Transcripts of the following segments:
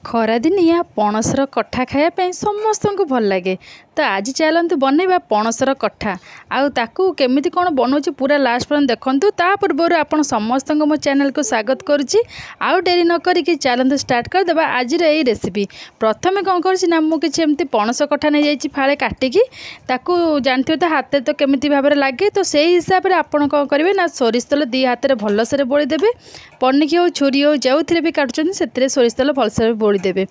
ଖରାଦିନିଆ ପଣସର କଠା ଖାଇବା ପାଇଁ ସମସ୍ତଙ୍କୁ ଭଲ ଲାଗେ। ତ ଆଜି ଚାଲନ୍ତୁ ବନେଇବା ପଣସର କଠା। ଆଉ ତାକୁ କେମିତି କ'ଣ ବନଉଛି ପୁରା ଲାଷ୍ଟ ପର୍ଯ୍ୟନ୍ତ ଦେଖନ୍ତୁ। ତା ପୂର୍ବରୁ ଆପଣ ସମସ୍ତଙ୍କୁ ମୋ ଚ୍ୟାନେଲକୁ ସ୍ୱାଗତ କରୁଛି। ଆଉ ଡେରି ନ କରିକି ଚାଲନ୍ତୁ ଷ୍ଟାର୍ଟ କରିଦେବା ଆଜିର ଏଇ ରେସିପି। ପ୍ରଥମେ କ'ଣ କରୁଛି ନା ମୁଁ କିଛି ଏମିତି ପଣସ କଠା ନେଇଯାଇଛି ଫାଳେ କାଟିକି। ତାକୁ ଜାଣିଥିବେ ତ ହାତରେ ତ କେମିତି ଭାବରେ ଲାଗେ। ତ ସେଇ ହିସାବରେ ଆପଣ କ'ଣ କରିବେ ନା ସୋରିଷ ତେଲ 2 ହାତରେ ଭଲସେ ବୋଳି ଦେବେ। ପନିକି ହେଉ ଛୁରୀ ହେଉ ଯେଉଁଥିରେ ବି କାଟୁଛନ୍ତି ସେଥିରେ ସୋରିଷ ତେଲ ଭଲସେ ବୋଳି ଦେବେ।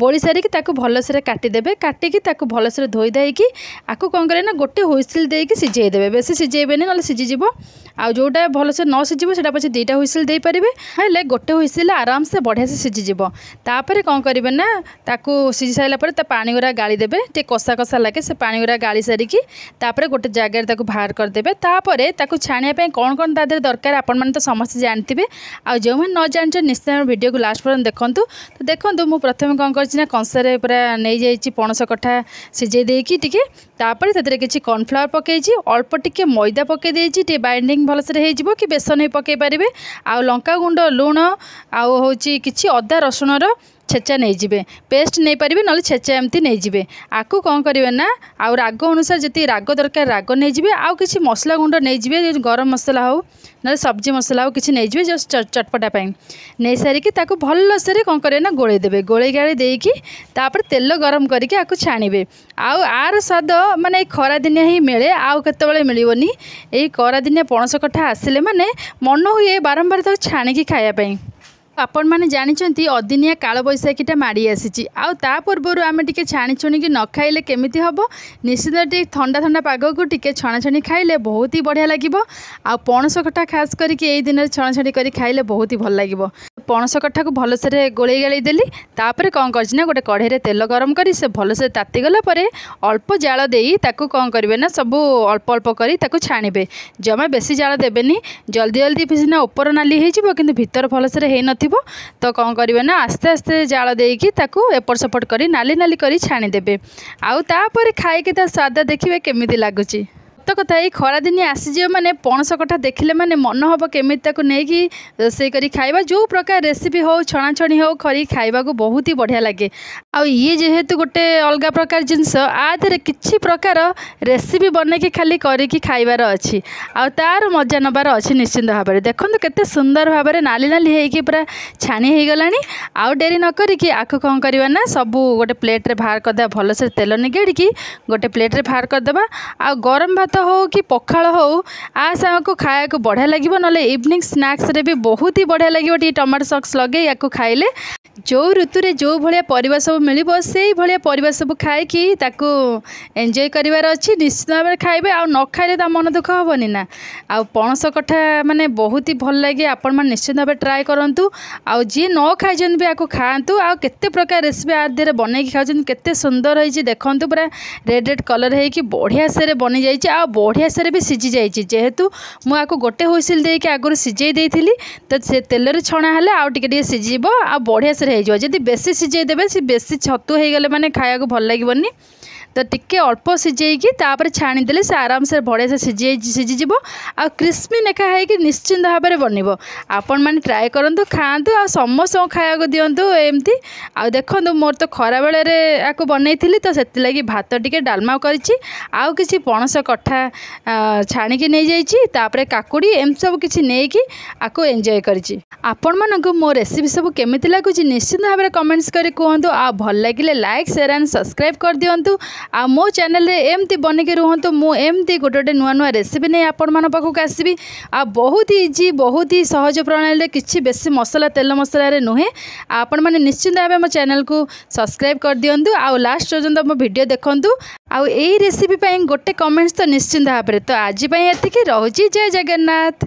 ବୋଳି ସାରିକି ତାକୁ ଭଲସେ କାଟିଦେବେ। କାଟିକି ତାକୁ ଭଲସେ ଧୋଇ ଦେଇକି ଆକୁ କ'ଣ କରିବେ ନା ଗୋଟେ ହୁଇସିଲ୍ ଦେଇକି ସିଝେଇ ଦେବେ। ବେଶୀ ସିଝେଇବେନି ନହେଲେ ସିଝିଯିବ। ଆଉ ଯେଉଁଟା ଭଲସେ ନ ସିଝିବ ସେଇଟା ପଛେ 2ଟା ହୁଇସିଲ୍ ଦେଇପାରିବେ, ହେଲେ ଗୋଟେ ହୁଇସିଲ୍ ଆରାମସେ ବଢ଼ିଆସେ ସିଝିଯିବ। ତାପରେ କ'ଣ କରିବେ ନା ତାକୁ ସିଝି ସାରିଲା ପରେ ତା ପାଣି ଗୁଡ଼ା ଗାଳି ଦେବେ। ଟିକେ କଷା କଷା ଲାଗେ, ସେ ପାଣି ଗୁଡ଼ା ଗାଳି ସାରିକି ତାପରେ ଗୋଟେ ଜାଗାରେ ତାକୁ ବାହାର କରିଦେବେ। ତାପରେ ତାକୁ ଛାଣିବା ପାଇଁ କ'ଣ କ'ଣ ତା ଦେହରେ ଦରକାର ଆପଣମାନେ ତ ସମସ୍ତେ ଜାଣିଥିବେ। ଆଉ ଯେଉଁମାନେ ନ ଜାଣିଛନ୍ତି ନିଶ୍ଚୟ ଭିଡ଼ିଓକୁ ଲାଷ୍ଟ ପର୍ଯ୍ୟନ୍ତ ଦେଖନ୍ତୁ। ତ ଦେଖନ୍ତୁ ମୁଁ ପ୍ରଥମେ କ'ଣ କରିଛି ନା କଂସାରେ ପୁରା ନେଇଯାଇଛି ପଣସ କଠା ସିଝେଇ ଦେଇକି ଟିକେ। ତାପରେ ସେଥିରେ କିଛି କର୍ଣ୍ଣଫ୍ଲାୱାର ପକାଇଛି, ଅଳ୍ପ ଟିକେ ମଇଦା ପକାଇ ଦେଇଛି, ଟିକେ ବାଇଣ୍ଡିଙ୍ଗ ଭଲସେ ହେଇଯିବ, କି ବେସନ ବି ପକାଇ ପାରିବେ। ଆଉ ଲଙ୍କାଗୁଣ୍ଡ, ଲୁଣ, ଆଉ ହେଉଛି କିଛି ଅଦା ରସୁଣର ଛେଚା ନେଇଯିବେ। ପେଷ୍ଟ ନେଇପାରିବେ ନହେଲେ ଛେଚା ଏମିତି ନେଇଯିବେ। ଆକୁ କ'ଣ କରିବେ ନା ଆଉ ରାଗ ଅନୁସାରେ ଯେତିକି ରାଗ ଦରକାର ରାଗ ନେଇଯିବେ। ଆଉ କିଛି ମସଲା ଗୁଣ୍ଡ ନେଇଯିବେ, ଗରମ ମସଲା ହେଉ ନହେଲେ ସବଜି ମସଲା ହେଉ କିଛି ନେଇଯିବେ ଜଷ୍ଟ ଚଟପଟା ପାଇଁ। ନେଇସାରିକି ତାକୁ ଭଲସେ କ'ଣ କରିବେ ନା ଗୋଳେଇ ଦେବେ। ଗୋଳେଇ ଗାଳି ଦେଇକି ତାପରେ ତେଲ ଗରମ କରିକି ଆକୁ ଛାଣିବେ। ଆଉ ଆର ସ୍ୱାଦ ମାନେ ଏଇ ଖରାଦିନିଆ ହିଁ ମିଳେ, ଆଉ କେତେବେଳେ ମିଳିବନି। ଏଇ ଖରାଦିନିଆ ପଣସ କଠା ଆସିଲେ ମାନେ ମନ ହୁଏ ବାରମ୍ବାର ତାକୁ ଛାଣିକି ଖାଇବା ପାଇଁ। ଆପଣମାନେ ଜାଣିଛନ୍ତି ଅଦିନିଆ କାଳବୈଶାଖୀଟା ମାଡ଼ି ଆସିଛି। ଆଉ ତା ପୂର୍ବରୁ ଆମେ ଟିକେ ଛାଣି ଛୁଣିକି ନ ଖାଇଲେ କେମିତି ହେବ। ନିଶ୍ଚିତ ଟିକେ ଥଣ୍ଡା ଥଣ୍ଡା ପାଗକୁ ଟିକେ ଛଣାଛଣି ଖାଇଲେ ବହୁତ ହି ବଢ଼ିଆ ଲାଗିବ। ଆଉ ପଣସ କଠା ଖାସ୍ କରିକି ଏଇ ଦିନରେ ଛଣାଛଣି କରି ଖାଇଲେ ବହୁତ ହି ଭଲ ଲାଗିବ। ପଣସ କଠାକୁ ଭଲସେ ଗୋଳେଇ ଗାଳି ଦେଲି। ତାପରେ କ'ଣ କରିଛି ନା ଗୋଟେ କଢ଼େଇରେ ତେଲ ଗରମ କରି ସେ ଭଲସେ ତାତିଗଲା ପରେ ଅଳ୍ପ ଜାଳ ଦେଇ ତାକୁ କ'ଣ କରିବେ ନା ସବୁ ଅଳ୍ପ ଅଳ୍ପ କରି ତାକୁ ଛାଣିବେ। ଜମା ବେଶୀ ଜାଳ ଦେବେନି, ଜଲ୍ଦି ଜଲ୍ଦି ସିନା ଉପର ନାଲି ହେଇଯିବ କିନ୍ତୁ ଭିତର ଭଲସେ ହେଇନଥିବ। ତ କ'ଣ କରିବେ ନା ଆସ୍ତେ ଆସ୍ତେ ଜାଳ ଦେଇକି ତାକୁ ଏପଟ ସେପଟ କରି ନାଲି ନାଲି କରି ଛାଣିଦେବେ। ଆଉ ତାପରେ ଖାଇକି ତା ସ୍ୱାଦ ଦେଖିବେ କେମିତି ଲାଗୁଛି। ସତ କଥା ଏଇ ଖରାଦିନିଆ ଆସିଯିବ ମାନେ ପଣସ କଠା ଦେଖିଲେ ମାନେ ମନ ହେବ କେମିତି ତାକୁ ନେଇକି ରୋଷେଇ କରି ଖାଇବା। ଯେଉଁ ପ୍ରକାର ରେସିପି ହେଉ ଛଣାଛଣି ହେଉ କରିକି ଖାଇବାକୁ ବହୁତ ହି ବଢ଼ିଆ ଲାଗେ। ଆଉ ଇଏ ଯେହେତୁ ଗୋଟେ ଅଲଗା ପ୍ରକାର ଜିନିଷ, ଆ ଦେହରେ କିଛି ପ୍ରକାର ରେସିପି ବନେଇକି ଖାଲି କରିକି ଖାଇବାର ଅଛି। ଆଉ ତାର ମଜା ନେବାର ଅଛି ନିଶ୍ଚିନ୍ତ ଭାବରେ। ଦେଖନ୍ତୁ କେତେ ସୁନ୍ଦର ଭାବରେ ନାଲି ନାଲି ହେଇକି ପୁରା ଛାଣି ହେଇଗଲାଣି। ଆଉ ଡେରି ନ କରିକି ଆକୁ କ'ଣ କରିବା ନା ସବୁ ଗୋଟେ ପ୍ଲେଟ୍ରେ ବାହାର କରିଦେବା। ଭଲସେ ତେଲ ନିଗାଡ଼ିକି ଗୋଟେ ପ୍ଲେଟ୍ରେ ବାହାର କରିଦେବା। ଆଉ ଗରମ ଭାତ ହେଉ କି ପଖାଳ ହେଉ ଆ ସାଙ୍ଗକୁ ଖାଇବାକୁ ବଢ଼ିଆ ଲାଗିବ। ନହେଲେ ଇଭିନିଂ ସ୍ନାକ୍ସରେ ବି ବହୁତ ହି ବଢ଼ିଆ ଲାଗିବ। ଟିକେ ଟମାଟୋ ସକ୍ସ ଲଗେଇ ୟାକୁ ଖାଇଲେ। ଯେଉଁ ଋତୁରେ ଯେଉଁ ଭଳିଆ ପରିବା ସବୁ ମିଳିବ ସେଇ ଭଳିଆ ପରିବା ସବୁ ଖାଇକି ତାକୁ ଏନ୍ଜୟ କରିବାର ଅଛି। ନିଶ୍ଚିତ ଭାବରେ ଖାଇବେ, ଆଉ ନ ଖାଇଲେ ତା ମନ ଦୁଃଖ ହେବନି ନା। ଆଉ ପଣସ କଠା ମାନେ ବହୁତ ହି ଭଲ ଲାଗେ। ଆପଣମାନେ ନିଶ୍ଚିତ ଭାବରେ ଟ୍ରାଏ କରନ୍ତୁ। ଆଉ ଯିଏ ନ ଖାଇଛନ୍ତି ବି ୟାକୁ ଖାଆନ୍ତୁ। ଆଉ କେତେ ପ୍ରକାର ରେସିପି ଆ ଦେହରେ ବନେଇକି ଖାଉଛନ୍ତି, କେତେ ସୁନ୍ଦର ହେଇଛି ଦେଖନ୍ତୁ। ପୁରା ରେଡ୍ ରେଡ୍ କଲର୍ ହେଇକି ବଢ଼ିଆସରେ ବନିଯାଇଛି। ଆଉ ବଢ଼ିଆସରେ ବି ସିଝି ଯାଇଛି। ଯେହେତୁ ମୁଁ ୟାକୁ ଗୋଟେ ହୁଇସିଲ୍ ଦେଇକି ଆଗରୁ ସିଝେଇ ଦେଇଥିଲି ତ ସେ ତେଲରେ ଛଣା ହେଲେ ଆଉ ଟିକେ ଟିକେ ସିଝିବ ଆଉ ବଢ଼ିଆସରେ ହେଇଯିବ। ଯଦି ବେଶୀ ସିଝେଇ ଦେବେ ସେ ବେଶୀ ଛତୁ ହେଇଗଲେ ମାନେ ଖାଇବାକୁ ଭଲ ଲାଗିବନି। ତ ଟିକେ ଅଳ୍ପ ସିଝେଇକି ତାପରେ ଛାଣିଦେଲେ ସେ ଆରାମସେ ବଢ଼ିଆସେ ସିଝିଯିବ। ଆଉ କ୍ରିସ୍ପି ନେଖା ହେଇକି ନିଶ୍ଚିନ୍ତ ଭାବରେ ବନିବ। ଆପଣମାନେ ଟ୍ରାଏ କରନ୍ତୁ, ଖାଆନ୍ତୁ, ଆଉ ସମସ୍ତଙ୍କୁ ଖାଇବାକୁ ଦିଅନ୍ତୁ ଏମିତି। ଆଉ ଦେଖନ୍ତୁ ମୋର ତ ଖରାବେଳରେ ୟାକୁ ବନେଇଥିଲି ତ ସେଥିଲାଗି ଭାତ ଟିକେ ଡାଲମା କରିଛି। ଆଉ କିଛି ପଣସ କଠା ଛାଣିକି ନେଇଯାଇଛି। ତାପରେ କାକୁଡ଼ି ଏମିତି ସବୁ କିଛି ନେଇକି ୟାକୁ ଏନ୍ଜୟ କରିଛି। ଆପଣମାନଙ୍କୁ ମୋ ରେସିପି ସବୁ କେମିତି ଲାଗୁଛି ନିଶ୍ଚିନ୍ତ ଭାବରେ କମେଣ୍ଟସ୍ କରି କୁହନ୍ତୁ। ଆଉ ଭଲ ଲାଗିଲେ ଲାଇକ୍, ସେୟାର ଆଣ୍ଡ ସବସ୍କ୍ରାଇବ୍ କରିଦିଅନ୍ତୁ। ଆଉ ମୋ ଚ୍ୟାନେଲରେ ଏମିତି ବନେଇକି ରୁହନ୍ତୁ। ମୁଁ ଏମିତି ଗୋଟେ ନୂଆ ନୂଆ ରେସିପି ନେଇ ଆପଣମାନଙ୍କ ପାଖକୁ ଆସିବି। ଆଉ ବହୁତ ଇଜି, ବହୁତ ହି ସହଜ ପ୍ରଣାଳୀରେ, କିଛି ବେଶୀ ମସଲା ତେଲ ମସଲାରେ ନୁହେଁ। ଆପଣମାନେ ନିଶ୍ଚିନ୍ତ ଭାବେ ମୋ ଚ୍ୟାନେଲକୁ ସବସ୍କ୍ରାଇବ୍ କରିଦିଅନ୍ତୁ। ଆଉ ଲାଷ୍ଟ ପର୍ଯ୍ୟନ୍ତ ମୋ ଭିଡ଼ିଓ ଦେଖନ୍ତୁ। ଆଉ ଏଇ ରେସିପି ପାଇଁ ଗୋଟେ କମେଣ୍ଟସ୍ ତ ନିଶ୍ଚିନ୍ତ ଭାବରେ। ତ ଆଜି ପାଇଁ ଏତିକି, ରହୁଛି। ଜୟ ଜଗନ୍ନାଥ।